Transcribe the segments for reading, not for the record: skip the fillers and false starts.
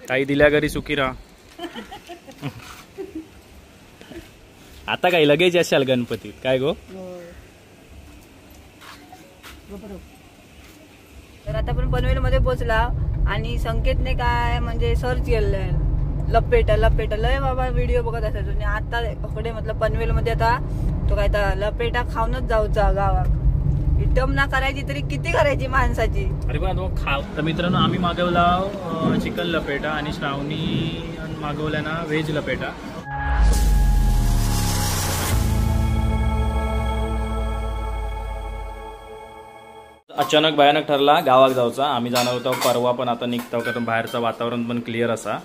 ताई दिल्या घरी सुखी राहा. आता काय लगेच असाल गणपतीत काय गो. तर आता आपण पनवेल मध्ये पोहोचला आणि संकेतने काय म्हणजे सर्च केलंय लपेटा लपेटा लय बाबा व्हिडिओ बघत असायचो आणि आता इकडे मतलब पनवेल मध्ये आता तो काय तर लपेटा खाऊनच जाऊचा गावात. इटम ना करायची तरी किती करायची माणसाची. अरे पण तो खाव. तर मित्रांनो आम्ही मागवला चिकन लपेटा आणि श्रावणी मागवल्या ना व्हेज लपेटा. अचानक भयानक ठरला गावात जाऊचा. आम्ही जाणार होतो परवा पण आता निघतो कारण बाहेरचं वातावरण पण क्लिअर असा.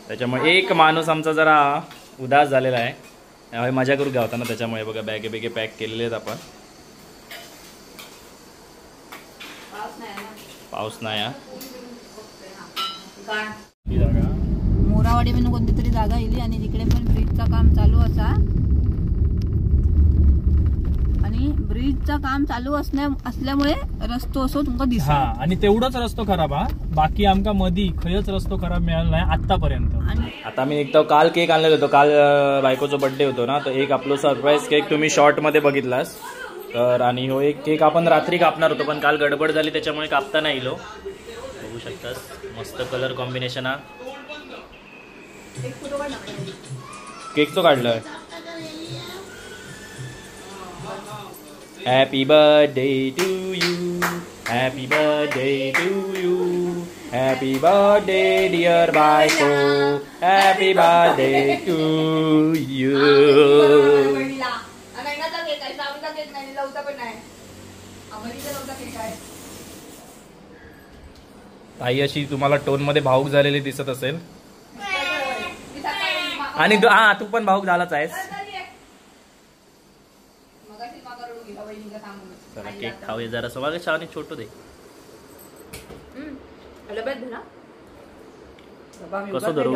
त्याच्यामुळे एक माणूस आमचा जरा उदास झालेला आहे. त्यामुळे मजा करू गावता ना त्याच्यामुळे बघा बॅगे बेगे पॅक केलेले आहेत आपण. पाऊस नाही मोरावाडी म्हणून कोणती तरी जागा येईल आणि तिकडे पण ब्रिजचं काम चालू असा आणि ब्रिजचं काम चालू असल्यामुळे रस्तो असो तुमका दिसतो. आणि तेवढाच रस्तो खराब हा. बाकी आमका मधी खयच रस्तो खराब मिळाला नाही आतापर्यंत. आता मी निघतो. काल केक आणलेला होतो. काल बायकोचा बर्थडे होतो ना तर एक आपलं सरप्राईज केक तुम्ही शॉर्ट मध्ये बघितलास तर. आणि हो एक केक आपण रात्री कापणार होतो पण काल गडबड झाली त्याच्यामुळे कापता नाही इलो. बघू शकतास मस्त कलर कॉम्बिनेशन हा. केकचं काढलंय. Happy birthday to you. Happy birthday to you. Happy birthday dear बायको. Happy birthday to you. ताई अशी तुम्हाला टोन मध्ये भाऊक झालेली दिसत असेल आणि हा तू पण भाऊक झालाच आहेस. चला केक खाऊया जरा सवाल छान छोटो दे. कसं धरू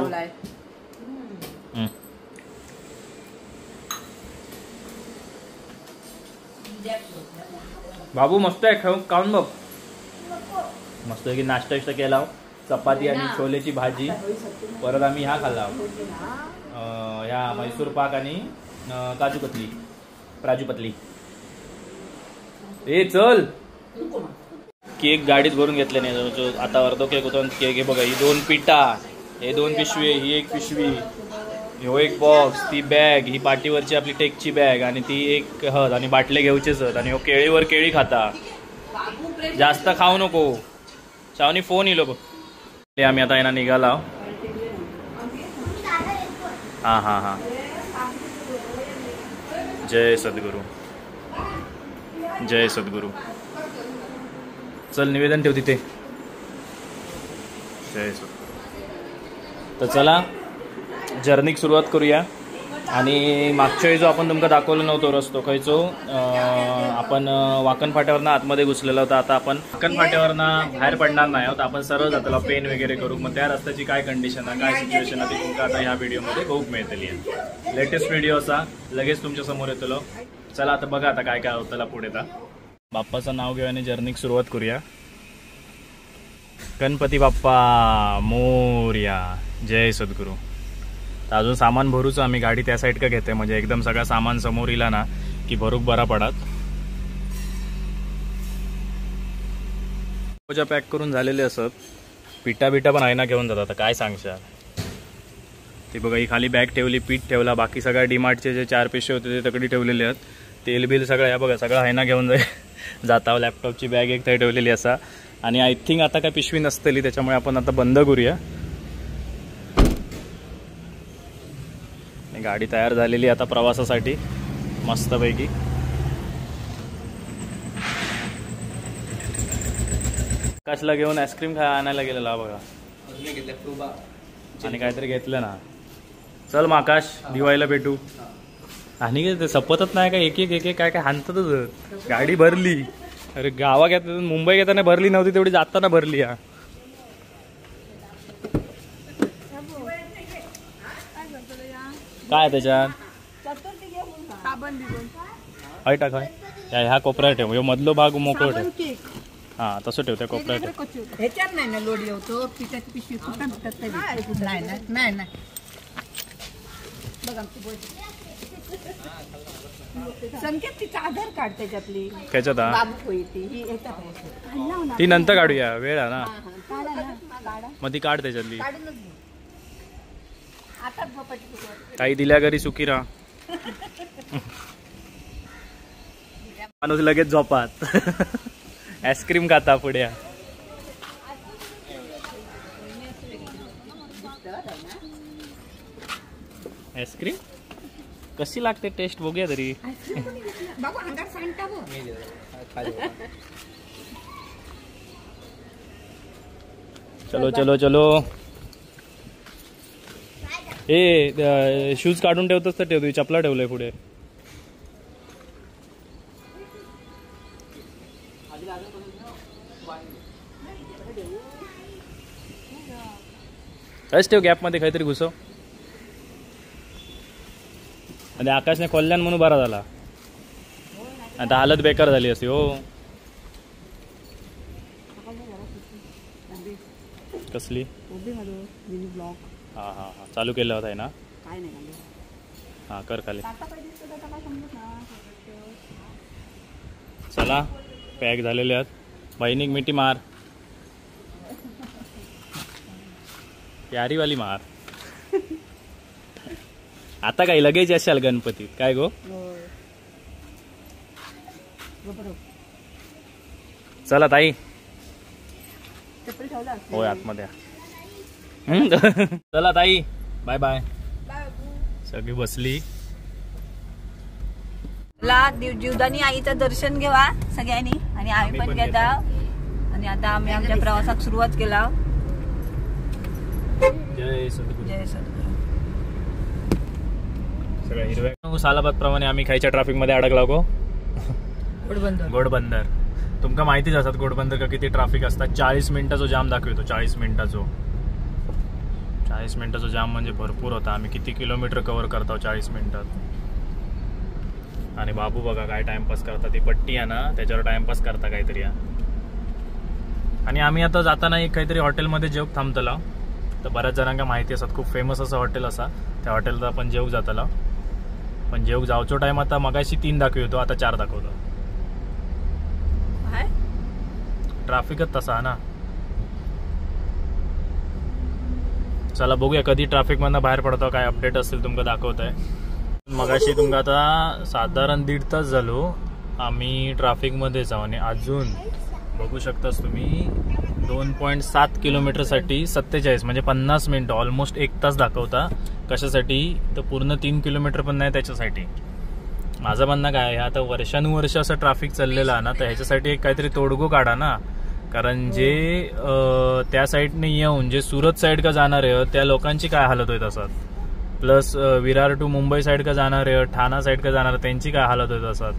बाबू मस्त आहे खाऊन बघ. मस्त की नाश्ता विष्टा केला. चपाती आणि छोलेची भाजी. परत आम्ही हा खाल्ला ह्या मैसूर पाक आणि काजू कतली प्राजू पतली. ए चल केक गाडीत भरून घेतले नाही. आता अर्धो केक होतो केक हे बघा. ही 2 पिठा हे 2 पिशवी ही 1 पिशवी ह्यो 1 बॉक्स ती बॅग ही पाठीवरची आपली टेकची बॅग आणि ती 1 हद आणि बाटले घेऊचेच हत आणि केळीवर केळी खाता. जास्त खाऊ नको. शावनी फोन इलो बघ. आम्ही आता यांना निघाला. हा हा हा. जय सद्गुरू जय सद्गुरू. चल निवेदन ठेव तिथे. जय सद्गुरू. तर चला जर्नीक सुरुवात करूया. आणि मागच्या वेळी जो आपण तुमका दाखवलो नव्हतो रस्तो खयचो आपण वाकण फाट्यावरनं आतमध्ये घुसलेला होता. आता आपण वाकण फाट्यावरनं बाहेर पडणार नाही आहोत. आपण सरळ जातला पेन वगैरे करू. मग त्या रस्त्याची काय कंडिशन आहे काय सिच्युएशन आहे ते तुमका आता ह्या व्हिडिओमध्ये खूप मिळतली. लेटेस्ट व्हिडिओ असा लगेच तुमच्या समोर येतलो. चला आता बघा आता काय काय होतं पुढे. आता बाप्पाचं नाव घेऊन जर्नीक सुरुवात करूया. गणपती बाप्पा मोरया. जय सद्गुरू. तर अजून सामान भरूच आम्ही. गाडी त्या साईड का घेते म्हणजे एकदम सगळं सामान समोर इला ना की भरूक बरा पडात. पॅक करून झालेले असत. पिठा बिठा पण आहे ना घेऊन जातात. काय सांगशाल ती बघा. ही खाली बॅग ठेवली पीठ ठेवला. बाकी सगळ्या डीमार्टचे जे 4 पिशवे होते ते तगडी ठेवलेले आहेत. तेल बिल सगळं या बघा सगळं आहे ना घेऊन जाता. लॅपटॉपची बॅग एक थंय ठेवलेली असा. आणि आय थिंक आता काय पिशवी नसतली त्याच्यामुळे आपण आता बंद करूया. गाडी तयार झालेली आता प्रवासासाठी मस्तपैकी. आकाशला घेऊन आईस्क्रीम आणायला गेलेला बघा. आणि काहीतरी घेतलं ना. चल मग आकाश दिवाळीला भेटू. आणि काय सपतच नाही का एक एक काय काय हाणतातच. गाडी भरली. अरे गावा घेत मुंबई घेताना भरली नव्हती तेवढी जाताना भरली. हा काय त्याच्यात टाक ह्या कोपऱ्यात ठेव. मधलो भाग मोकळं ठेव. हां तसं ठेव त्या कोपऱ्यात ठेव. ह्याच्यात नाही ना लोड येतो पिठाची पिशवी कुठं नाही नाही बघा संकेत तिचा आधार कार्ड त्याच्यातली त्याच्यात हा बाबू होई ती ही ह्याच्यात ती नंतर काढूया वेळ आहे ना. काढा ना काढा मग ती काढ त्याच्यातली. काढूनच घे आताच झोपायची तुझं काही दिल्या घरी सुखी राहा. माणूस लगेच झोपात. आईस्क्रीम खाता पुढे. आईस्क्रीम कशी लागते टेस्ट बघूया तरी. बाबू अंगार सांगता बघ चलो चलो चलो. ए शूज काढून ठेवतोस तर ठेवतो. चपला ठेवलंय पुढे. बस ठेव गॅप मध्ये काहीतरी घुसव. आणि आकाशने कल्याण म्हणून बरा झाला. आता हालत बेकार झाली असती हो. कसली हा हा हा चालू केला होता ना. हा कर खाली. चला पॅक झालेले आहेत. बहिणीक मिठी मार. प्यारीवाली मार. आता काय लगेच असाल गणपतीत काय गो. चला ताई होय आतमध्ये. चला ताई बाय बाय. सगळी बसली. जीवदानी आईचं दर्शन घेवा सगळ्यांनी आणि आम्ही पण घेता. आणि आता आम्ही आमच्या प्रवासात सुरुवात केला. जय सद्गुरू. जय सद्गुरू. सगळ्या हिरव्या सालाबाद प्रमाणे आम्ही खायच्या ट्रॅफिक मध्ये अडकला गो. घोडबंदर तुमका माहितीच असतात घोडबंदर का किती ट्रॅफिक असतात. 40 मिनिटाचा जाम दाखवतो. 40 मिनिटाचा जाम म्हणजे भरपूर होता. आम्ही किती किलोमीटर कव्हर करतो 40 मिनिटात. आणि बाबू बघा काय टाइमपास करता. ती पट्टी आहे ना त्याच्यावर टाइमपास करता काहीतरी. आणि आम्ही आता जाताना एक काहीतरी हॉटेलमध्ये जेवक थांबतला. तर बऱ्याच जणांना माहिती असतात खूप फेमस असं हॉटेल असा. त्या हॉटेलला आपण जेवक जाताला. पण जेवक जावचो टाइम आता मगाशी 3 दाखवतो आता 4 दाखवतो. ट्रॅफिकच तसा ना. चला बघूया कधी ट्रॅफिक मधनं बाहेर पडतो. काय अपडेट असेल तुमका दाखवत आहे. मगाशी तुमका आता साधारण 1.5 तास झालो आम्ही ट्रॅफिक मध्ये जाऊ. आणि अजून बघू शकतास तुम्ही 2.7 किलोमीटरसाठी 47 म्हणजे 50 मिनिटं ऑलमोस्ट 1 तास दाखवता. कशासाठी तर पूर्ण 3 किलोमीटर पण नाही त्याच्यासाठी. माझं म्हणणं काय आहे आता वर्षानुवर्ष असं ट्रॅफिक चाललेलं आहे ना तर ह्याच्यासाठी एक काहीतरी तोडगो काढा ना. कारण जे त्या साईडने येऊन जे सुरत साईड का जाणार आहे त्या लोकांची काय हालत होत असतात. Plus Virar to Mumbai side का जाणार आहे ठाणा साईड का जाणार त्यांची काय हालत होत असतात.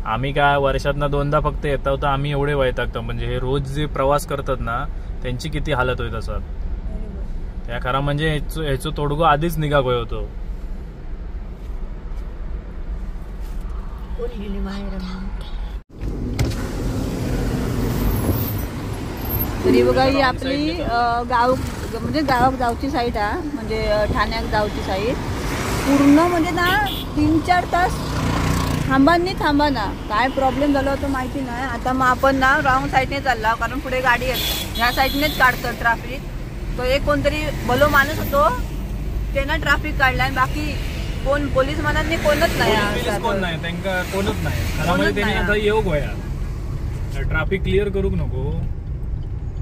आम्ही काय वर्षातनं 2दा फक्त येतो तर आम्ही एवढे वैतागतो. म्हणजे हे रोज जे प्रवास करतात ना त्यांची किती हालत होत असतात. त्या खरा म्हणजे ह्याचं तोडगो आधीच निघा होतो. तरी बघा ही आपली गाव म्हणजे गावात जाऊची साईड आहे. म्हणजे ठाण्यात जाऊची साईड पूर्ण म्हणजे ना 3-4 तास थांबा ना. काय प्रॉब्लेम झाला होता माहिती नाही. आता मग आपण ना रॉंग साईडने चालला कारण पुढे गाडी येते. ह्या साईडनेच काढतं ट्रॅफिक. तो एक कोणतरी भलो माणूस होतो ते ना ट्रॅफिक काढला. आणि बाकी कोण पोलीस मनाने कोणच नाही. कोण नाही त्यांना कोणच नाही. त्यांनी आता येऊ गोया ट्रॅफिक क्लिअर करूक नको.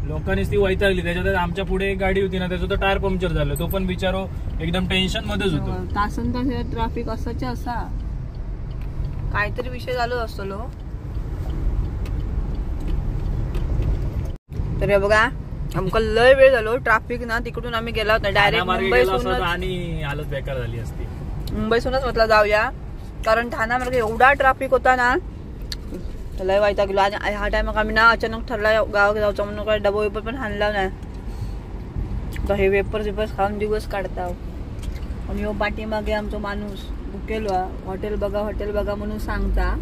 लोकांनीच ती वैतागली. त्याच्यात आमच्या पुढे एक गाडी होती ना त्याचं तर टायर पंक्चर झालं. तो पण बिचारो एकदम टेन्शन मध्येच होतो. तासन तास ट्रॅफिक असाच असा काहीतरी विषय चालू असतो लो. तर बघा आमका लय वेळ झालो ट्रॅफिक ना. तिकडून आम्ही गेला होता डायरेक्ट मुंबईसूनच. आणि हालत बेकार झाली असती. मुंबईसूनच म्हटलं जाऊया कारण ठाणा मार्गे एवढा ट्रॅफिक होता ना लय वाईटा गेलो. आणि ह्या टायमाक आम्ही ना अचानक ठरला गावात जाऊचं म्हणून काय डबा वेपर पण हाणला नाही. तर हे वेपर्स खाऊन दिवस काढता. आणि हो पाठीमागे आमचा माणूस भुकेलो हॉटेल बघा म्हणून सांगता.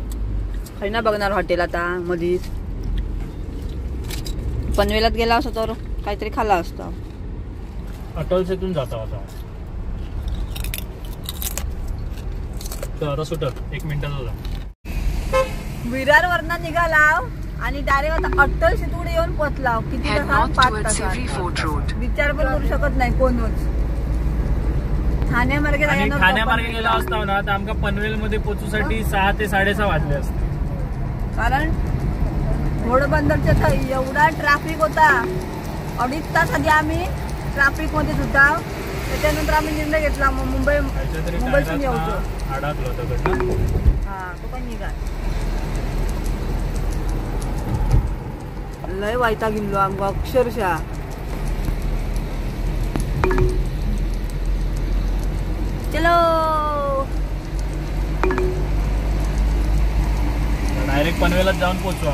खरी ना बघणार हॉटेल आता मधीच. पनवेलात गेला असतो तर काहीतरी खाल्ला असतो. अटलसेतून जाता होता तर आता सुटत 1 मिनिटात होता. विरार वरनं निघाला आणि डायरेक्ट आता अट्टल शेतूकडे येऊन पोहोचला. किती तासात? 5 तासात. विचार पण करू शकत नाही कोणच. ठाण्यामार्गे ठाण्यामार्गे गेला असता ना तर आमका पनवेल मध्ये पोहोचूसाठी 6 ते 6:30 वाजले असते. कारण घोडबंदरच्या एवढा ट्रॅफिक होता. 2.5 तास आधी आम्ही ट्रॅफिक मध्ये होता. त्याच्यानंतर आम्ही निर्णय घेतला मुंबईतून यायचो. अडकलो होतो. हा तो पण निघा लय वायता गेलो आमका अक्षरशः. चलो डायरेक्ट पनवेलात जाऊन पोहोचू.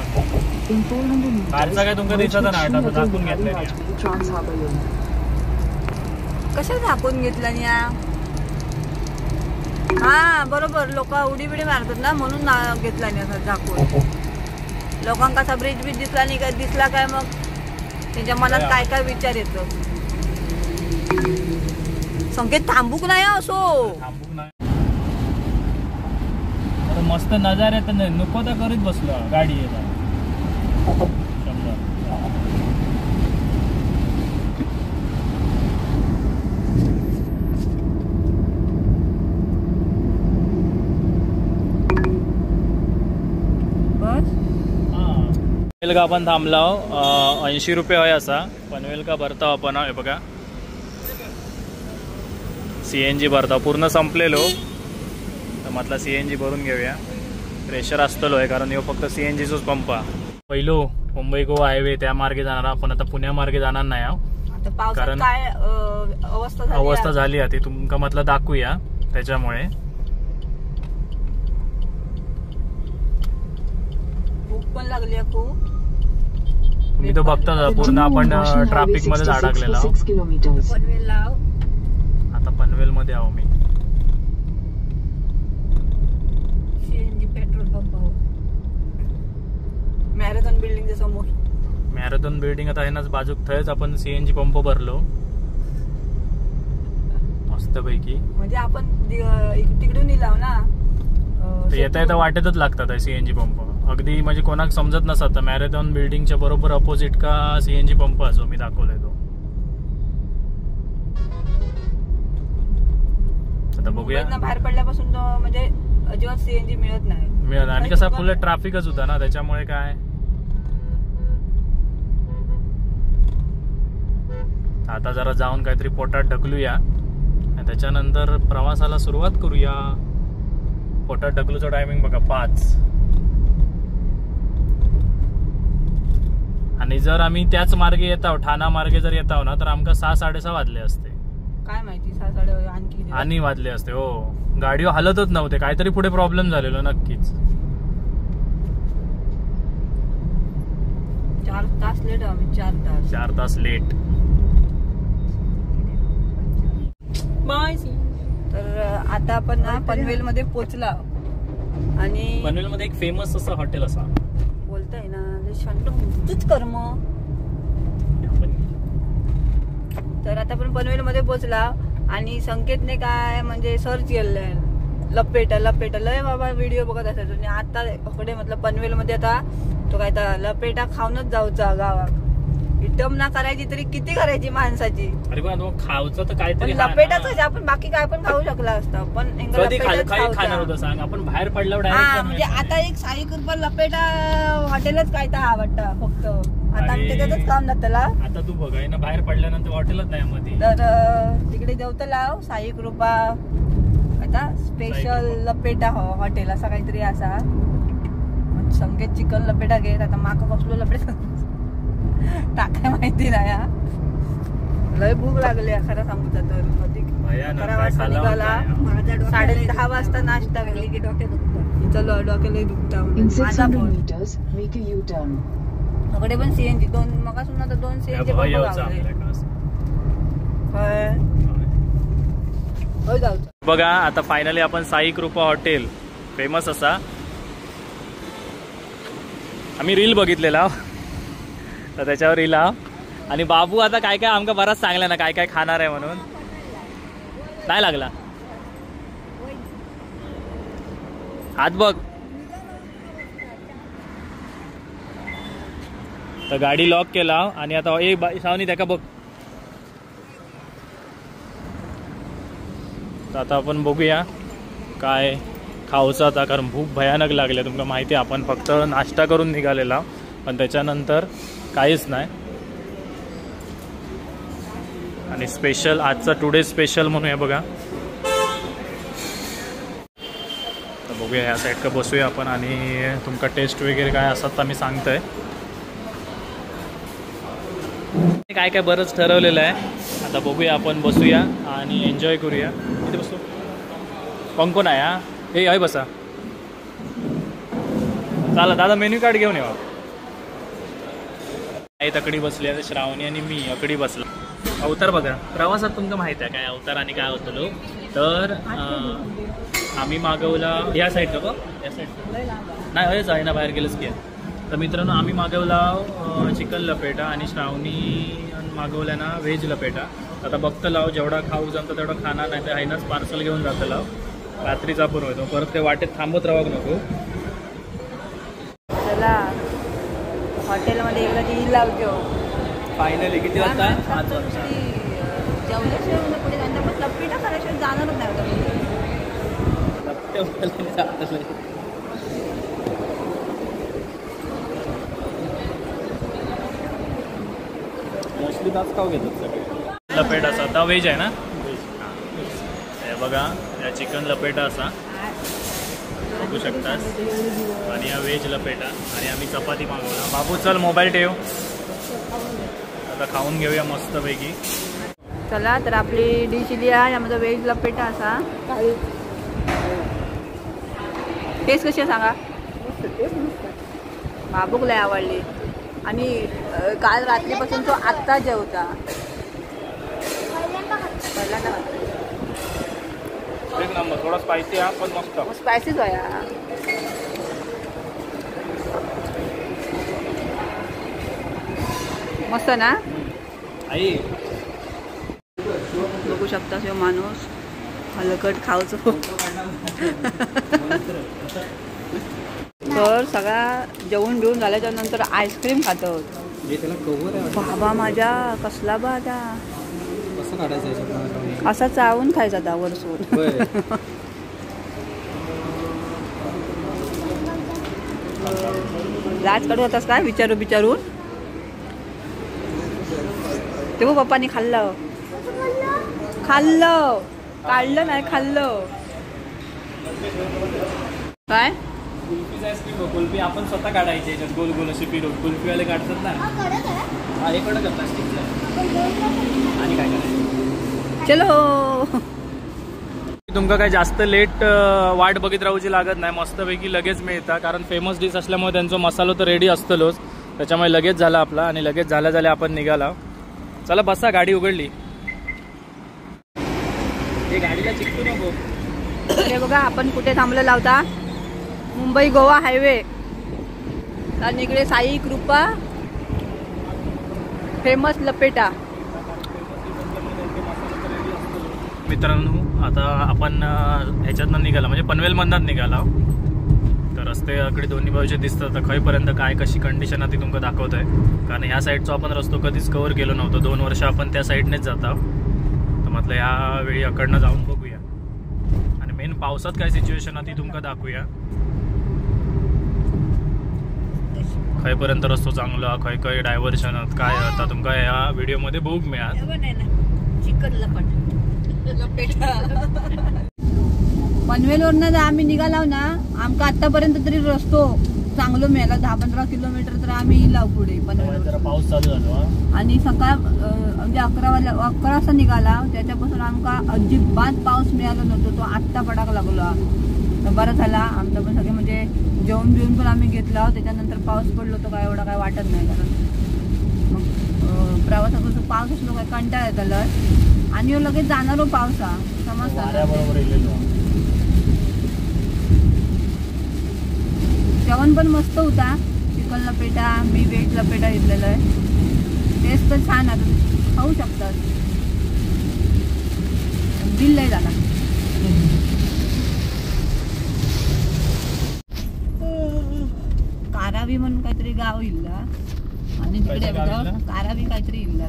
कारचा काय तुमका दिसत ना आता झाकून घेतलं. कशा झाकून घेतला न्या? हा बरोबर लोक उडी बिडी मारतात ना म्हणून घेतला नाही झाकून. लोकांना असा ब्रिज बीज दिसला नाही काय दिसला काय मग त्यांच्या मनात काय काय विचार येतो. संकेत थांबूक नाही असो. मस्त नजारे तर नाही नको तर करीत बसलो गाडी येतात. पनवेल का आपण थांबला 80 रुपये होय असा. पनवेल का भरता आपण हे बघा CNG भरता पूर्ण संपलेलो तर म्हटलं CNG भरून घेऊया. प्रेशर असतलो आहे कारण ह्यो फक्त CNGचोच पंप आहे. पहिलो मुंबई गोवा हायवे त्या मार्गे जाणार आपण आता पुण्या मार्गे जाणार नाही आहोत कारण काय अवस्था झाली आहे ती तुमका म्हटलं दाखवूया. त्याच्यामुळे भूक पण लागली खूप. तुम्ही तो बघता पूर्ण आपण ट्रॅफिक मध्ये अडकलेला पनवेल लाव. आता पनवेल मध्ये आहो मी. CNG पेट्रोल पंप मॅरेथॉन बिल्डिंगच्या समोर. मॅरेथॉन बिल्डिंग आता आहे ना बाजूक थंयच आपण CNG पंप भरलो मस्त पैकी. म्हणजे आपण तिकडून निलाव ना येता येता वाटेतच लागतात CNG पंप. अगदी म्हणजे कोणाक समजत नसत मॅरेथॉन बिल्डिंगच्या बरोबर अपोजिट का CNG पंप जो मी दाखवलाय तो. आता बघूया. बाहेर पडल्यापासून म्हणजे अजिबात CNG मिळत नाही. आणि कसा फुल ट्रॅफिकच होता ना त्याच्यामुळे काय आता जरा जाऊन काहीतरी पोटात ढकलूया आणि त्याच्यानंतर प्रवासाला सुरुवात करूया. पोटात ढकलूचा टायमिंग बघा 5. आणि जर आम्ही त्याच मार्गे येत आहोत ठाणा मार्गे जर येत आहोत ना तर आमका 6-6:30 वाजले असते. काय माहिती 6-6:30 आणि वाजले असते. हो गाडीवर हलतच नव्हते काहीतरी पुढे प्रॉब्लेम झालेलो नक्कीच. 4 तास लेट आम्ही. 4 तास लेट. तर आता आपण पनवेल मध्ये पोहोचला आणि पनवेल मध्ये एक फेमस असं हॉटेल असा बोलताय ना शांत तूच कर्म. तर आता आपण पनवेल मध्ये पोहोचला आणि संकेतने काय म्हणजे सर्च केलंय लपेटा लय बाबा व्हिडिओ बघत असायचो. आणि आता इकडे म्हटलं पनवेल मध्ये आता तो काय तर लपेटा खाऊनच जाऊचा गावात. इटम ना करायची तरी किती करायची माणसाची. अरे खाऊचं तर काहीतरी लपेटाच आपण बाकी काय पण खाऊ शकला असता पण खाणार होतं सांग आपण बाहेर पडल्यावर म्हणजे आता एक 6 रुपये लपेटा हॉटेलच काय तर आवडतं फक्त. आता आम्ही त्याच्यातच काम जातला. आता तू बघाय ना बाहेर पडल्यानंतर हॉटेलच नाही मध्ये तर तिकडे जेवत लाव 6 रुपया आता स्पेशल लपेटा हॉटेल असा काहीतरी असा. संकेत चिकन लपेटा घेत आता माका कसलो लपेटा टाकाय माहिती नाही. लय भूक लागली खरं सांगू तर. 11 वाजता निघाला 10:30 वाजता नाश्ता केली की डोके दुखतात. चलो डोक्याला दुखता माझा कडे पण CNG 2 मग सुद्धा 2 CNG बघा. आता फायनली आपण 6 रुपया हॉटेल फेमस असा आम्ही रील बघितलेला तर त्याच्यावर इला. आणि बाबू आता काय काय आमका बराच सांगला ना काय काय खाणार आहे म्हणून. नाही लागला हात बघ. तर गाडी लॉक केला आणि आता सावनी त्याका बघ. तर आता आपण बघूया काय खाऊचं आता, कारण भूक भयानक लागले. तुमका माहिती आहे आपण फक्त नाश्ता करून निघालेला, पण त्याच्यानंतर काहीच नाही. आणि स्पेशल आजचा टुडे स्पेशल म्हणूया बघा. तर बघूया ह्या साईड का बसूया आपण आणि तुमका टेस्ट वगैरे काय असतात तर मी सांगतोय. काय काय बरंच ठरवलेलं आहे. आता बघूया आपण बसूया आणि एन्जॉय करूया. इथे बसतो कोण आहे हा हे आहे बसा. चला दादा मेन्यू कार्ड घेऊन येवा. आई तकडी बसली आहे श्रावणी आणि मी अकडी बसला. अवतार बघा प्रवासात तुमचं माहिती आहे काय अवतार आणि काय होतं. तर आम्ही मागवला या साईडला बघ या साईड नाही हयच आहे ना बाहेर गेलंच की. तर मित्रांनो आम्ही मागवला चिकन लपेटा आणि श्रावणी मागवल्या ना व्हेज लपेटा. आता बघतं लाव जेवढा खाऊ जमतं तेवढा खाणार नाही तर हायनाच पार्सल घेऊन जातं लाव. रात्रीचा पूर्व येतो परत ते वाटेत थांबत राहू नको. चला हॉटेलमध्ये एकदा ती लावतो. फायनली किती वाजता? 5 वाजता. जेवल्याशिवाय पुढे त्यांच्या पण लपेटा करायशिवाय जाणारच नाही होतं. मोस्टली तास खाऊ घेतात सगळे. लपेटा असा आता व्हेज आहे ना. हे बघा या चिकन लपेटा असा बघू शकतास. आणि हा व्हेज लपेटा आणि आम्ही चपाती मागवला. बाबू चल मोबाईल ठेव आता खाऊन घेऊया मस्तपैकी. चला तर आपली डिश इली आहे. यामध्ये व्हेज लपेटा असा. टेस्ट कशी आहे सांगा. बाबूक लय आवडली. आणि काल रात्रीपासून तो आत्ता जेवता. पहिल्यांदा एक नंबर. थोडा स्पायसी हा पण मस्त. स्पायसीच आहे. मस्त ना आई. बघू शकता तो माणूस हलकट खाऊचो. तर सगळा जेवून बिवून झाल्याच्या नंतर आईस्क्रीम खातो. बाबा माझ्या कसला बा आता असा चावून खायचा आता वरसून. लाज काढू होतास काय विचारून. तेव्हा पप्पानी खाल्लं काढलं नाही खाल्लं. काय कुल्फीचा आईस्क्रीम कुल्फी आपण स्वतः काढायची याच्यात गोल गोल अशी फिरून कुल्फीवाले काढतात ना. हा हे कडक प्लास्टिकचा. आणि काय करायचं चलो. तुमका काय जास्त लेट वाट बघित राहूची लागत नाही. मस्तपैकी लगेच मिळतं कारण फेमस डिश असल्यामुळे त्यांचा मसाला तर रेडी असतलोच. त्याच्यामुळे लगेच झाला आपला आणि लगेच झाल्या आपण निघाला. चला बसा गाडी उघडली. हे गाडीला चिकटू नको. अरे बघा आपण कुठे थांबलेला होता. मुंबई गोवा हायवे. आणि इकडे साई कृपा फेमस लपेटा. मित्रांनो आता आपण ह्याच्यातनं निघाला म्हणजे पनवेलमधनच निघाला. तर रस्त्याकडे दोन्ही बाजूचे दिसतात. तर खयपर्यंत काय कशी कंडिशन आहे ती तुमका दाखवत आहे. कारण ह्या साईडचा आपण रस्तो कधीच कव्हर केलो नव्हतो. 2 वर्ष आपण त्या साईडनेच जाता. तर म्हटलं यावेळी अकडनं जाऊन बघूया. आणि मेन पावसात काय सिच्युएशन आहे ती तुमका दाखवूया. खयपर्यंत रस्तो चांगला खय डायव्हर्शन काय आता तुमका या व्हिडिओमध्ये बघूक मिळाल. पनवेलवरनं जर आम्ही निघालो ना आमका आतापर्यंत तरी रस्तो चांगलं मिळाला. 10-15 किलोमीटर तर आम्ही इलाव पुढे पनवेल. पाऊस चालू झाला आणि सकाळ म्हणजे 11 वाजता निघाला. त्याच्यापासून आमका अजिबात पाऊस मिळाला नव्हतो. तो आत्ता पडाक लागलो. तर बरं झाला आमचं पण सगळे म्हणजे जेवण बिवून पण आम्ही घेतला. त्याच्यानंतर पाऊस पडलो तो काय एवढा काय वाटत नाही. कारण मग प्रवासापासून पाऊस असलो काय कंटाळा येताला. आणि लगेच जाणारो पावसा समजता. जेवण पण मस्त होता. चिकन लपेटा मी व्हेज लपेटा घेतलेला आहे. टेस्ट तर छान आहे, तुम्ही खाऊ शकता. बिल लय झाला. कारावी म्हणून काहीतरी गाव इल्ला आणि तिकडे कारावी काहीतरी इल्ला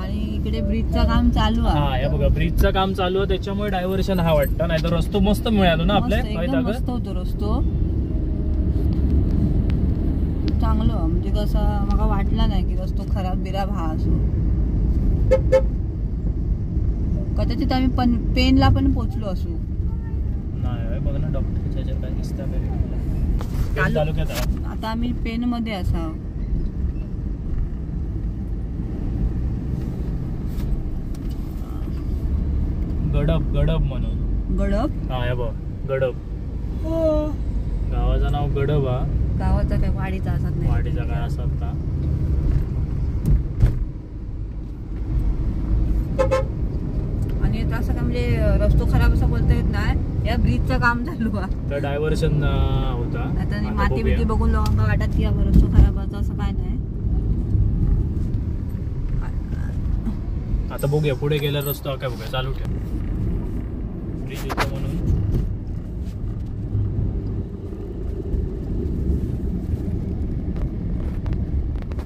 आणि इकडे ब्रिजचं काम चालू आहे. हा, बघा ब्रिजचं काम चालू आहे, त्याच्यामुळे डायव्हर्शन हा वाटतं. नाही तर रस्तो मस्त मिळालो ना आपल्या. मस्त होतो रस्तो, चांगलं. म्हणजे कसं मला वाटलं नाही की रस्तो खराब बिराब हा असो. कदाचित आम्ही पेनला पण पोचलो असू. नाही बघ ना डॉक्टरच्या काय दिसतं तालुक्यात. आता आम्ही पेन मध्ये असाव. गडब म्हणून. गडब? हा हे बघ गडब. गावाचं नाव गडब हा. गावाचा काय वाडीचा असत नाही. वाडीचा काय असत का. आणि असं काय म्हणजे रस्तो खराब असं बोलता येत नाही. या ब्रिजचं काम चालू आहे तर डायव्हर्शन होता. आता माती बिती बघून लोकांना वाटत की रस्तो खराब होता, असं काय नाही. आता बघूया पुढे गेला रस्तो काय बघूया चालू ठेव. ब्रिज होतं म्हणून.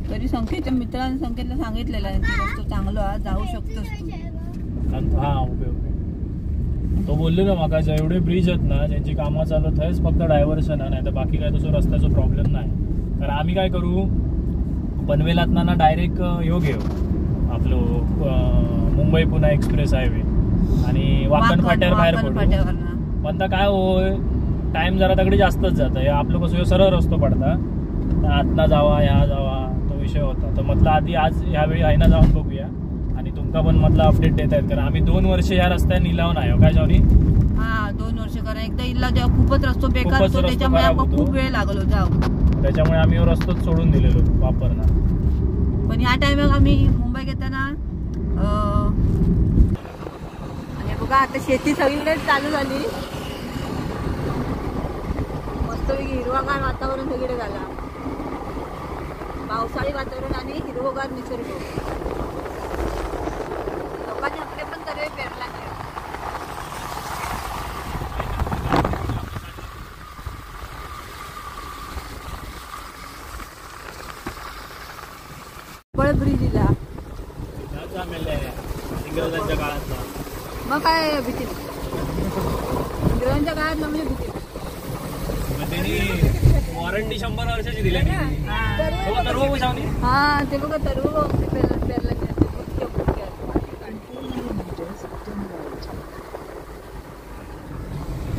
तरी संकेतच्या मित्रांनी संकेतला सांगितलेलं आहे की रस्तो चांगला आहे, जाऊ शकतोस तू. हा उभे तो बोलले ना माका जेवढे ब्रिज आहेत ना ज्यांची कामं चालू आहेच फक्त डायव्हर्शन आहे, नाही तर बाकी काय तसं रस्त्याचा प्रॉब्लेम नाही. कारण आम्ही काय करू पनवेलात ना डायरेक्ट ह्यो घेऊ आपलं मुंबई पुणे एक्सप्रेस हायवे आणि वाकण फाट्यावर बाहेर पडू. पण काय होय टाइम जरा तकडे जास्तच जातं. आपलं कसं सरळ रस्तो पडता, आतना जावा ह्या जावा तो विषय होता. तर म्हटलं आधी आज ह्यावेळी आहे ना जाऊन बघूया आणि तुमका पण म्हटलं अपडेट देत आहेत. कारण आम्ही 2 वर्ष ह्या रस्त्याने इलावून आहे काय जाऊनी. हा 2 वर्ष कारण एकदा इल्ला तेव्हा खूपच रस्तो बेकार होतो, त्याच्यामुळे आपण खूप वेळ लागलो जाऊ. त्याच्यामुळे आम्ही रस्तोच सोडून दिलेलो वापरणार. पण ह्या टायमाला आम्ही मुंबई घेताना आणि बघा आता शेती सगळीकडे चालू झाली. मस्तपैकी हिरवागार वातावरण सगळीकडे झाला. पावसाळी वातावरण आणि हिरवगार निसर्ग. लोकांनी आपले पण तरी पेरला नाही. ब्रिजला इंग्रजांच्या काळात मग काय भीती इंग्रजांच्या काळात म्हणजे भीती. त्यांनी वॉरंटी 100 वर्षाची दिली. हा ते बघा तरव पेरला.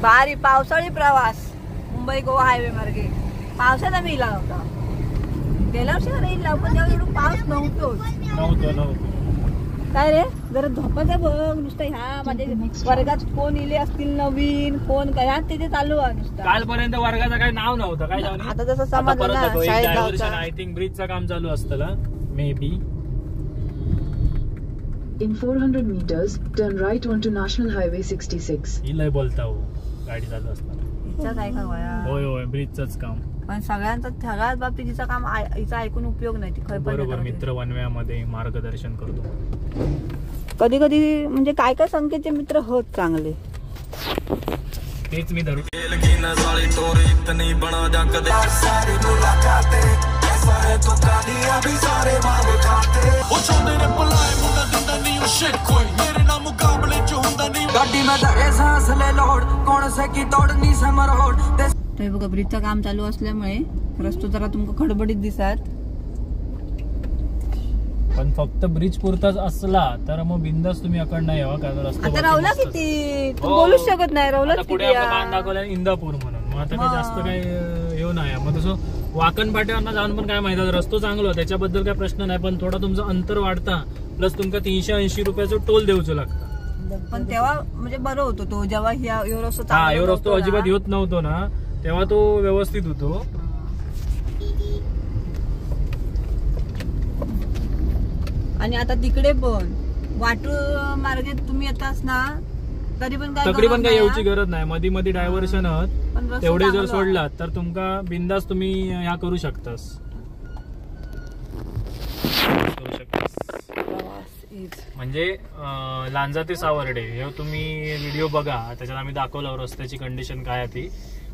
भारी पावसाळी प्रवास मुंबई गोवा हायवे मार्गे. पावसात आम्ही इला होता. गेल्या वर्षी जरा इला पण तेव्हा एवढं पाऊस नव्हतं. काय रे जरा धोपाचं बघ नुसतं. ह्या माझ्या वर्गात कोण इले असतील नवीन कोण काय तिथे चालू आहे नुसतं. कालपर्यंत वर्गाचं काही नाव नव्हतं काय. आता जसं समजलं ना शाळेत आय थिंक ब्रिजचं काम चालू असतं ना may be. In 400 meters, turn right onto National Highway 66. ही लय बोलता हो गाडी चालू असताना. काय का होय होय ब्रिजचंच काम. पण सगळ्यांचा सगळ्यात बाबतीत तिचं काम हिचा ऐकून उपयोग नाही. ती खरं बरोबर मित्र वनव्यामध्ये मार्गदर्शन करतो. कधी कधी म्हणजे काय काय संकेतचे मित्र होत चांगले. तेच मी धरू. ते बघा ब्रिजचं काम चालू असल्यामुळे रस्तो जरा तुमका खडबडीत दिसत. पण फक्त ब्रिज पुरताच असला तर मग बिंदास तुम्ही अकड नाही यावा. कारण रस्ता आता रवला किती तू बोलूच शकत नाही. रवलाच किती दाखवलं इंदापूर म्हणून. मग आता काही जास्त काही येऊ नाही. मग तसं वाकण फाट्यावर जाऊन पण काय माहिती रस्तो चांगला त्याच्याबद्दल काय प्रश्न नाही. पण थोडा तुमचं अंतर वाढता प्लस तुमका 380 रुपयाचं टोल देऊचं लागतं. पण तेव्हा म्हणजे बरं होतो तो जेव्हा ह्यो रस्तो अजिबात येत नव्हतो ना तेव्हा तो व्यवस्थित होतो. आणि आता तिकडे पण वाटू मार्गे तुम्ही येतास ना तरी पण काय येऊची गरज नाही. मध्ये मध्ये डायव्हर्शन आहात तेवढे जर सोडलात तर तुमका बिंदास तुम्ही ह्या करू शकतास. म्हणजे लांजा ते सावर्डे हे तुम्ही व्हिडिओ बघा, त्याच्यात आम्ही दाखवलं रस्त्याची कंडिशन काय आहे ती.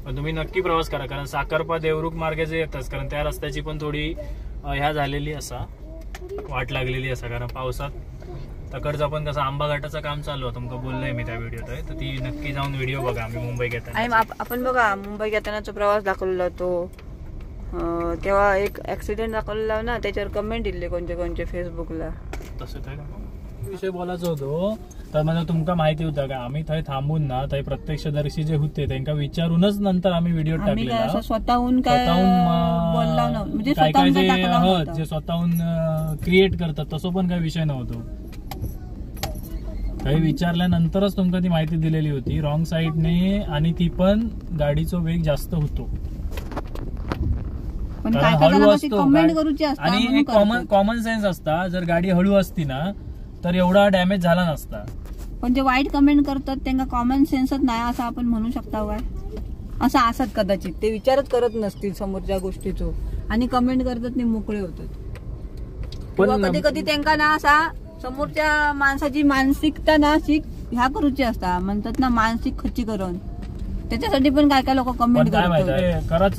पण तुम्ही नक्की प्रवास करा, कारण साखरपा देवरुख मार्गे जे येतच, कारण त्या रस्त्याची पण थोडी ह्या झालेली असा, वाट लागलेली असा, कारण पावसात तकडचा पण कसं आंबा घाटाचं काम चालू आहे, तुमका बोललोय मी त्या व्हिडिओत आहे, तर ती नक्की जाऊन व्हिडिओ बघा आम्ही मुंबई घेताना. आणि आपण बघा मुंबई येतानाचा प्रवास दाखवलेला तो तेव्हा एक ऍक्सिडेंट दाखवलेला ना, त्याच्यावर कमेंट दिले कोणते फेसबुकला. तसं काय विषय बोलायचं होतो, तर मला तुमका माहिती होतं का आम्ही थंय थांबून ना थंय प्रत्यक्षदर्शी जे होते त्यांना विचारूनच नंतर आम्ही व्हिडिओ टाकलेला. स्वतःहून काय बोलला नव्हतं, म्हणजे काय काय जे स्वतःहून क्रिएट करतात तसं पण काही विषय नव्हतो. काही विचारल्यानंतरच तुमका ती माहिती दिलेली होती रॉंग साईडने, आणि ती पण गाडीचा वेग जास्त होतो, हळू असतो. आणि एक कॉमन सेन्स असता, जर गाडी हळू असती ना तर एवढा डॅमेज झाला नसता. पण जे वाईट कमेंट करतात त्यांना कॉमन सेन्सच नाही असं आपण म्हणू शकता काय? असं असत कदाचित, ते विचारच करत नसतील समोरच्या गोष्टीचो आणि कमेंट करतात नाही मोकळे होतात. पण कधी कधी त्यांना ना असा समोरच्या माणसाची मानसिकता ना ह्या करूची असता, म्हणतात ना मानसिक खच्चीकरण, त्याच्यासाठी पण काय काय लोक कमेंट करतात. खरंच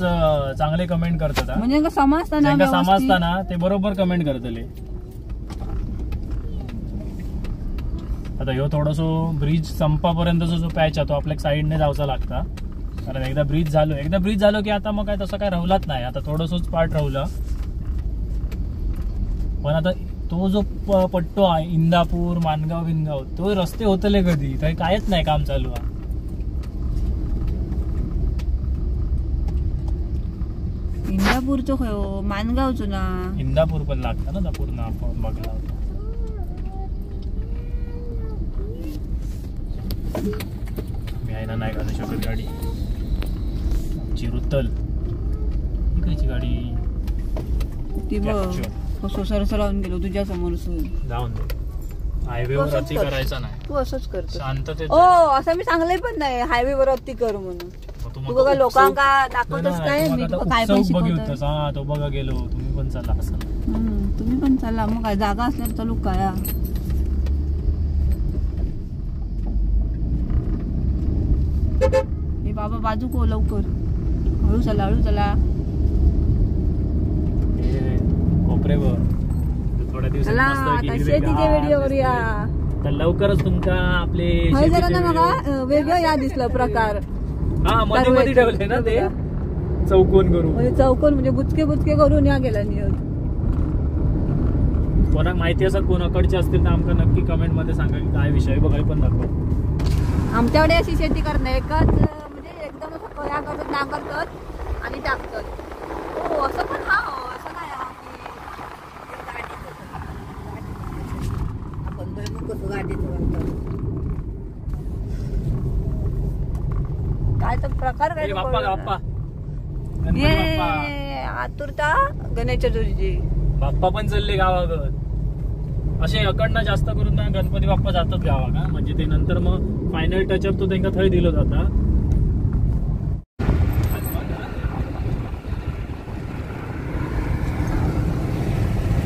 चांगले कमेंट करतात, म्हणजे समजताना ते बरोबर कमेंट करतले. आता ह्यो थोडस ब्रिज संपापर्यंतचा जो पॅच आहे तो आपल्या साईडने जायचा लागता, कारण एकदा ब्रिज झालो की आता मग काय तसं काय राहिलाच नाही, आता थोडंसंच पार्ट राहिला. पण आता तो जो पट्टो आहे इंदापूर मानगाव तो रस्ते होतले कधी काही कायच नाही काम चालू आहे. इंदापूरचो खयो मानगावचो ना, इंदापूर पण लागतं ना पूर्ण आपण बघला होता. मी आहे ना नाही घालू शकत गाडी आमची रुतल इकडची गाडी ती सर राहून गेलो तुझ्या समोर जाऊन हायवेवर अति करायचा नाही. तू असंच करतो शांततेत. ओ असं मी सांगलंय पण नाही हायवेवर अति कर म्हणून. तू बघा लोकांका दाखवतच काय मी काय पण शिकवतो. हा तो बघा गेलो तुम्ही पण चला असं. तुम्ही पण चला मग काय जागा असल्यावर चालू काय. हे बाबा बाजू को लवकर हळू चला कोपरेवर थोड्या दिवसात शेतीचे व्हिडिओ करूया तर लवकरच तुमका आपले जरा ना बघा वेगळं या दिसलं प्रकार. हा मध्ये ठेवले ना ते चौकोन करून म्हणजे बुचके करून या गेला नियत. कोणाक माहिती असं कोणाकडचे असतील तर आमका नक्की कमेंट मध्ये सांगा की काय विषय बघायला पण दाखवा. आमच्याकडे अशी शेती करणं एकच म्हणजे एकदम असं कया करतात नांगरतात आणि टाकतात. हो असं पण असं काय आपण काय तर प्रकार काय आतुरता गणेश चतुर्थी बाप्पा पण चालले गावाकडे. असे अकडनं जास्त करून ना गणपती बाप्पा जातात गावाका, म्हणजे ते नंतर मग फायनल टचअप तो त्यांना थंय दिलं जाता.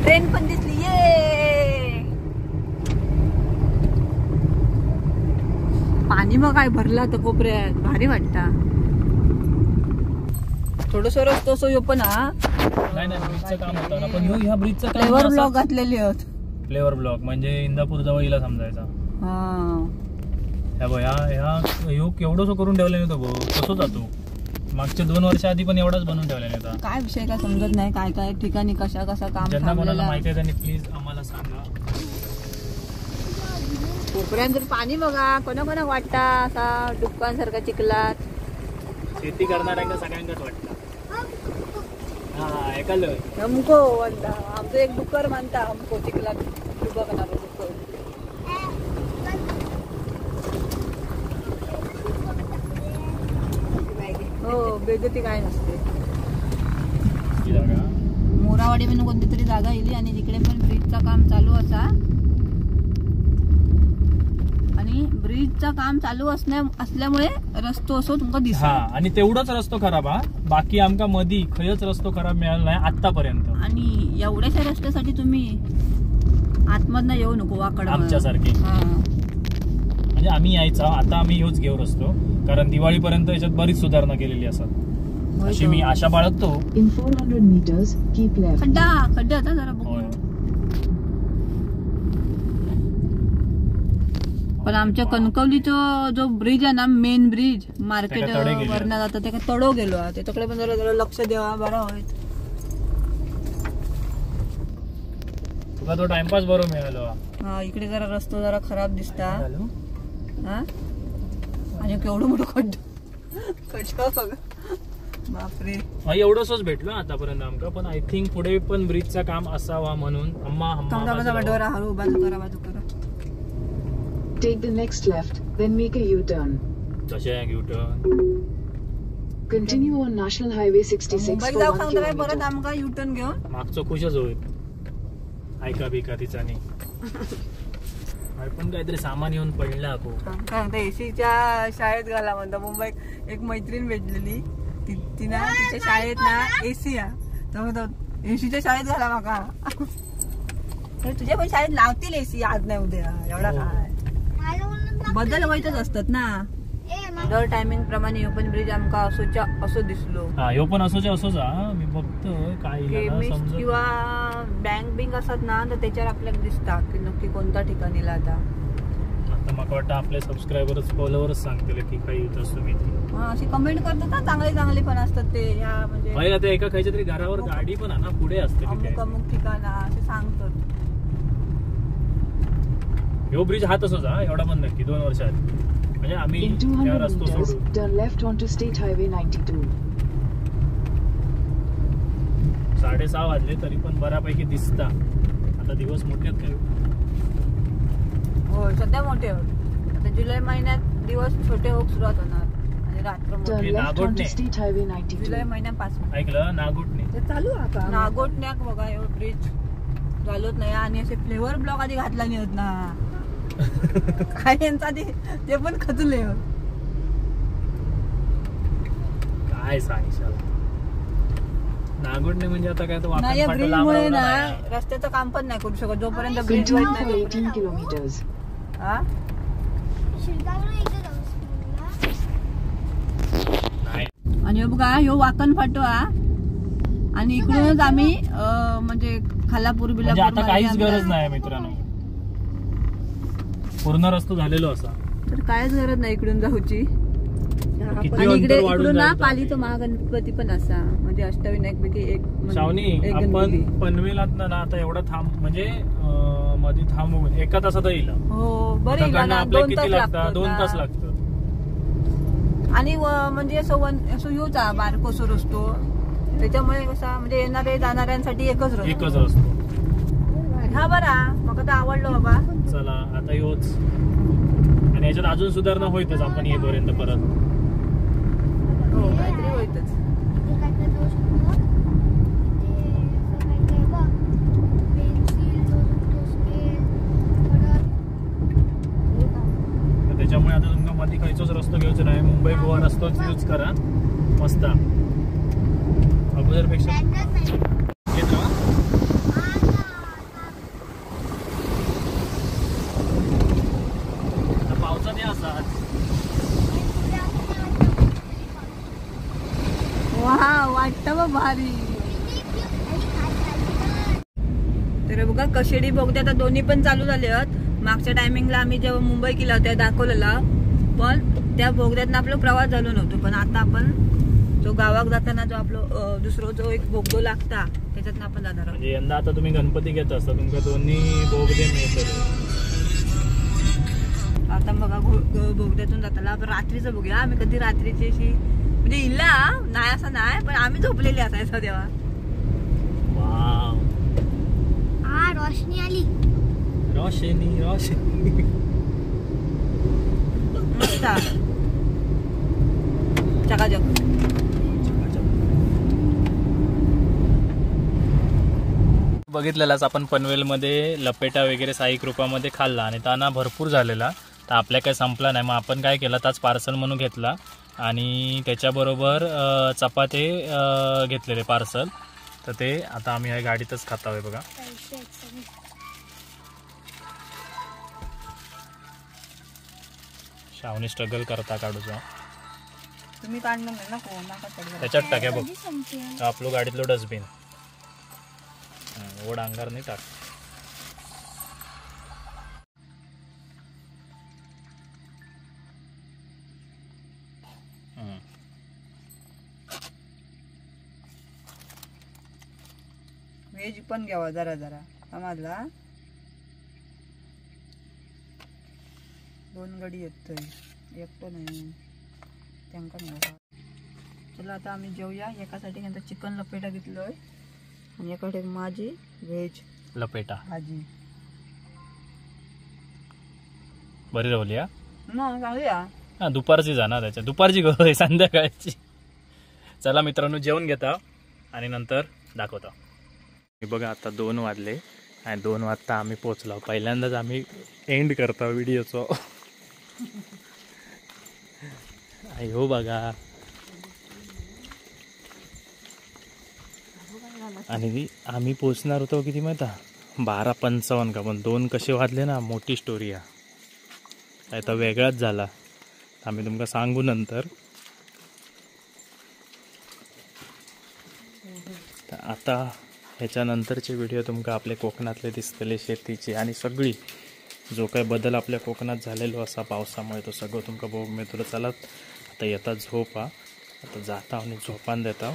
ट्रेन पण दिसली ये. पाणी मग काय भरला तर कोपऱ्यात भारी वाटता. थोडस रस्तो असो पण नाही ब्रिजचं काम होतं ना, पण ह्या ब्रिजचं काम फ्लेवर ब्लॉक घातलेली होत. फ्लेवर ब्लॉक म्हणजे इंदापूर जवळीला समजायचा. ह्यो केवढंसो करून ठेवलेलं होतं भाऊ, कसं जातो मागच्या 2 वर्ष आधी पण एवढाच बनवून ठेवलेला होता. काय विषय काय समजत नाही, काय ठिकाणी कशा काम. ज्यांना कोणाला माहिती आहे त्यांनी प्लीज आम्हाला सांगा. कोपऱ्यात जर पाणी बघा कोणा वाटता असा डुबकांसारखा चिखलात. शेती करणाऱ्यांना सगळ्यांनाच वाटतं. हा ऐकलं हमको म्हणता आमचं एक डुक्कर म्हणता हमको चिखलात डुबकणार डुक्कर. हो बेगती काय नसते. मोरावाडी म्हणून कोणती तरी जागा येईल आणि तिकडे पण ब्रिजचं काम चालू असा, आणि ब्रिजचं काम चालू असल्यामुळे रस्तो असो तुमका दिसतो. आणि तेवढाच रस्तो खराब हा, बाकी आमका मधी खयच रस्तो खराब मिळाला नाही आतापर्यंत. आणि एवढ्याशा रस्त्यासाठी तुम्ही आतमधनं येऊ नको वाकड आमच्यासारखे. म्हणजे आम्ही यायचा आता आम्ही ह्योच घेऊन असतो कारण दिवाळीपर्यंत याच्यात बरीच सुधारणा केलेली असतात अशी मी आशा बाळगतो. In 400 meters, keep left. खड्डा आता जरा बघू. पण आमच्या कणकवलीचा जो ब्रिज आहे ना मेन ब्रिज मार्केट वरनं जातं ते तडो गेलो त्याच्याकडे पण जरा लक्ष द्यावा बरा होईल. तुला तो टाइमपास बरोबर मिळालो. हा इकडे जरा रस्तो जरा खराब दिसता. हा आणि केवढं मोठं खड्डा बापरे. एवढंच भेटलो आतापर्यंत आमका पण आय थिंक पुढे पण ब्रिजचं काम असावा म्हणून हळू बाजू करा. Take the next left, then make a U-turn. Continue on National Highway 66 for 1 kilometer. परत आमका U-turn घेऊन मागचं खुशच होईल. ऐका बिका तिचा नाही. पण काहीतरी सामान येऊन पडला को. एसीच्या शाळेत घाला म्हणता. मुंबईत एक मैत्रीण भेटलेली तिना तिच्या शाळेत ना एसी एसीच्या शाळेत घाला माका. तुझ्या पण शाळेत लावतील एसी आज नाही उद्या एवढा काय बदल व्हायचंच असतात ना. दर टायमिंग प्रमाणे ओपन ब्रिज आमका असो दिसलो. ह्यो पण असोच मी बघतोय काय किंवा बँक बिंक असतात ना तर त्याच्यावर आपल्याला दिसतात की नक्की कोणत्या ठिकाणी आता. आता मला वाटतं आपले सबस्क्रायबर्स फॉलोअर्स सांगतील की काही येत असतो मी अशी कमेंट करतात ना चांगले पण असतात ते ह्या म्हणजे आता एका खायच्या तरी घरावर गाडी पण आहे ना पुढे असते अमुक ठिकाणा असे सांगतात. ह्यो ब्रिज हा तसोच एवढा पण नक्की 2 वर्षात म्हणजे आम्ही In 200 meters, turn left onto State Highway 92. 6:30 वाजले तरी पण बऱ्यापैकी दिसता. आता दिवस मोठे आहेत काय? हो सध्या मोठे होत. आता जुलै महिन्यात दिवस छोटे होत सुरुवात होणार आणि रात्र Turn left onto State Highway 92. जुलै महिन्यापासून ऐकलं नागोटणे चालू आता नागोटण्याक बघा ह्यो ब्रिज चालूच नाही आणि असे फ्लेवर ब्लॉक आधी घातला नाही होत ना काय यांचा ते पण खचले काय सांगशाल. नागोटणे म्हणजे आता काय तो नाही ब्रिज मुळे ना रस्त्याचं काम पण नाही करू शकत जोपर्यंत ब्रिज Continue for 18 kilometers. आणि बघा ह्यो वाकण फाटो आणि इकडूनच आम्ही म्हणजे खालापूर बिलापूर आता काहीच गरज नाही मित्रांनो. पूर्ण रस्ता झालेलो असा तर कायच गरज नाही इकडून जाऊची. आणि इकडे इकडून ना पालीचा महागणपती पण असा म्हणजे अष्टविनायक पैकी एक शावनी. आपण पनवेलात ना आता एवढा म्हणजे मध्ये थांबवून 1 तासात येईल. हो बरं 2 तास लागतात. 2 तास लागतात आणि म्हणजे असं ह्योच बारकोसो रस्तो त्याच्यामुळे कसा म्हणजे येणारे जाणाऱ्यांसाठी एकच रस्तो. हा बरा मग आता आवडलो बाबा. चला आता योच आणि याच्यात अजून सुधारणा होईतच आपण येईपर्यंत परत. हो काहीतरी होईतच. त्याच्यामुळे आता तुमका मध्ये खायचोच रस्तो घ्यायचो नाही. मुंबई गोवा रस्तोच यूज करा मस्त अगोदरपेक्षा. पावसात हे असतात. वाटतं भारी. तर बघा कशेडी बोगदे आता दोन्ही पण चालू झाले आहेत. मागच्या टायमिंगला आम्ही जेव्हा मुंबई केला होता दाखवलेला पण त्या बोगद्यातनं आपला प्रवास झालो नव्हतो. पण आता आपण जो गावात जाताना जो आपला दुसरा जो एक बोगदो लागता त्याच्यातनं आपण जाणार आहोत. यंदा आता तुम्ही गणपती घेत असता तुमका दोन्ही बोगदे मिळतात. आता बघा बोगद्यातून जाताना आपण रात्रीचं बघूया. आम्ही कधी रात्रीची अशी म्हणजे इल्ला नाही असं नाही पण आम्ही झोपलेली असायचो तेव्हा. रोशनी आली. रोशनी चकाचक. बघितलेलाच आपण पनवेलमध्ये लपेटा वगैरे साई कृपामध्ये खाल्ला आणि ताना भरपूर झालेला. तर आपल्या काय संपला नाही मग आपण काय केलं ताच पार्सल म्हणून घेतला आणि त्याच्याबरोबर चपाते घेतलेले पार्सल. तर ते आता आम्ही ह्या गाडीतच खात आहोत बघा. शावनी स्ट्रगल करता काढूचा. तुम्ही काढणार नाही ना कोण नाका चढ. त्याच्यात टाक्या बघ. कधी संपते आपलं गाडीतलं डस्टबिन. ओढ अंगार नाही टाक. व्हेज पण घ्यावा जरा जरा समजला. 2 गडी येतोय एकटो नाही त्यांका नाही. चला आता आम्ही जेवूया. एकासाठी त्यांचा चिकन लपेटा घेतलोय आणि एकाकडे माझी व्हेज लपेटा भाजी. बरी राहुली. मग जाऊया. हा दुपारची जाणार त्याच्या दुपारची गो संध्याकाळची. चला मित्रांनो जेवण घेता आणि नंतर दाखवतो. मी बघा आता 2 वाजले आणि 2 वाजता आम्ही पोचलो. पहिल्यांदाच आम्ही एंड करतो व्हिडिओचं. हो बघा. आणि आम्ही पोचणार होतो किती माहिती 12:55 का. पण 2 कसे वाजले ना मोठी स्टोरी आहे. आता वेगळाच झाला आम्ही तुमका सांगू नंतर. आता ह्याच्यानंतरचे व्हिडिओ तुमका आपल्या कोकणातले दिसतले शेतीचे आणि सगळी जो काय बदल आपल्या कोकणात झालेलो असा पावसामुळे तो सगळं तुमका बघून मिळतो. चला आता येता झोपा. आता जाता आणि झोपान देता.